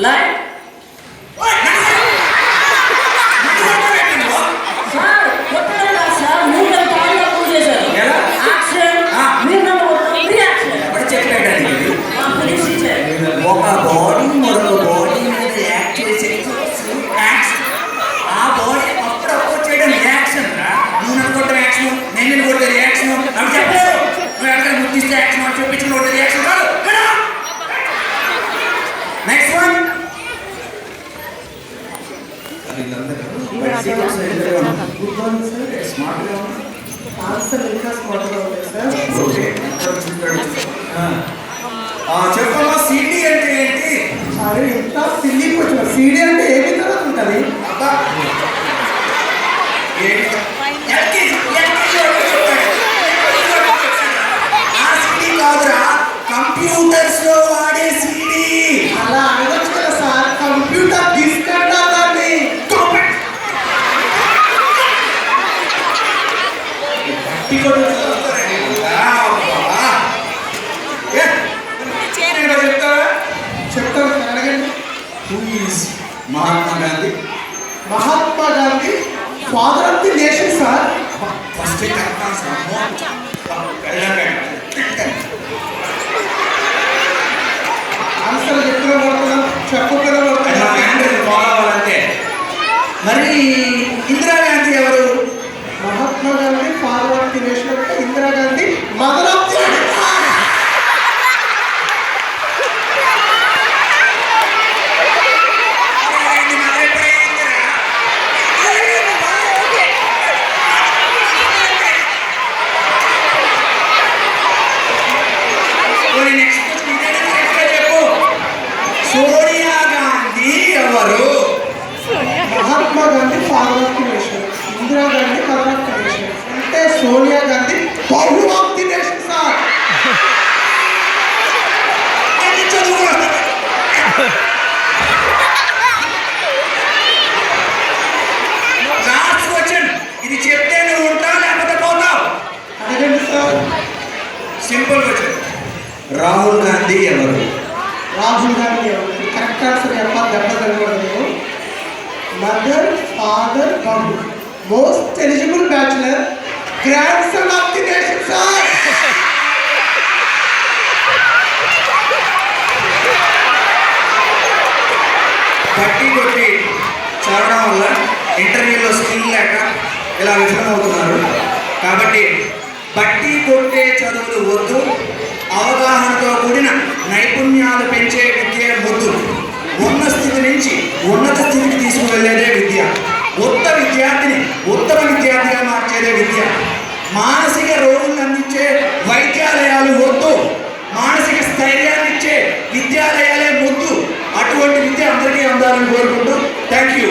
Line sir కొట్టడం కాదు sir, మీరు నన్ను తాడుగా పూజ చేశారు. ఎలా? యాక్షన్. మీరు నన్ను కొట్టడం రియాక్షన్. ఎప్పుడు చెప్పాడండి ఇది? మా పోలీస్ టీచర్. ఒక బాడీ మరొక బాడీ మీద యాక్ట్ చేసే యాక్షన్. ఆ బాడీ అప్పుడప్పుడు చేయడం రియాక్షన్ రా. నువ్వు నన్ను కొట్టడం యాక్షన్, నేను నిన్ను కొట్టే రియాక్షన్ అని చెప్పలేదు. నువ్వు ఎక్కడ గుర్తిస్తే యాక్షన్ అని చెప్పించిన కొట్టే రియాక్షన్ కాదు. Next one. చెప్పమ్మా, సిడి అంటే ఏంటి? అరే ఎంత సిల్లీ క్వశ్చన్. సీడీ అంటే ఏమి తర్వాత ఉంటుంది? అబ్బా కంప్యూటర్స్ లో వాడే సిడి. అలా అనవచ్చు కదా సార్, కంప్యూటర్ డిస్క్ అంటారండి. చెప్తాను సార్, అడగండి. Mahatma Gandhi. Mahatma Gandhi father of the nation sir. First answer చెప్పిన పడుతున్నాం, చెప్పకుండా పడుతున్నాం. పోవాలంటే మరి ఇందిరాగాంధీ ఎవరు? Mahatma Gandhi father of the nation అంటే Indira Gandhi mother of the Sonia Gandhi ఎవరు? Mahatma Gandhi father of the nation, Indira Gandhi mother of the nation అంటే సోనియా గాంధీ పౌరు of the nation sir. Last question. ఇది చెప్తే నువ్వు ఉంటావు లేకపోతే పోతావు. అడగండి sir. Simple question. Rahul Gandhi ఎవరు? రాహుల్ గాంధీ ఎవరు? కరెక్ట్ ఆన్సర్ చెప్పాలి, దెబ్బ తగ్గకూడదు. మదర్ ఫాదర్ బాబు, most eligible bachelor, grandson of the nation sir. బట్టి కొట్టి చదవడం వల్ల ఇంటర్వ్యూలో స్కిల్ లేక ఇలా విఫలమవుతున్నారు. కాబట్టి బట్టి కొట్టే చదువులు వద్దు, అవగాహనతో కూడిన నైపుణ్యాలు పెంచే విద్య ముద్దు. ఉన్న స్థితి నుంచి ఉన్నత స్థితికి తీసుకువెళ్ళేదే విద్య. ఉత్తమ విద్యార్థిగా మార్చేదే విద్య. మానసిక రోగులను అందించే వైద్యాలయాలు వద్దు, మానసిక స్థైర్యాన్ని ఇచ్చే విద్యాలయాలే ముద్దు. అటువంటి విద్య అందరికీ అందాలని కోరుకుంటూ థ్యాంక్ యూ.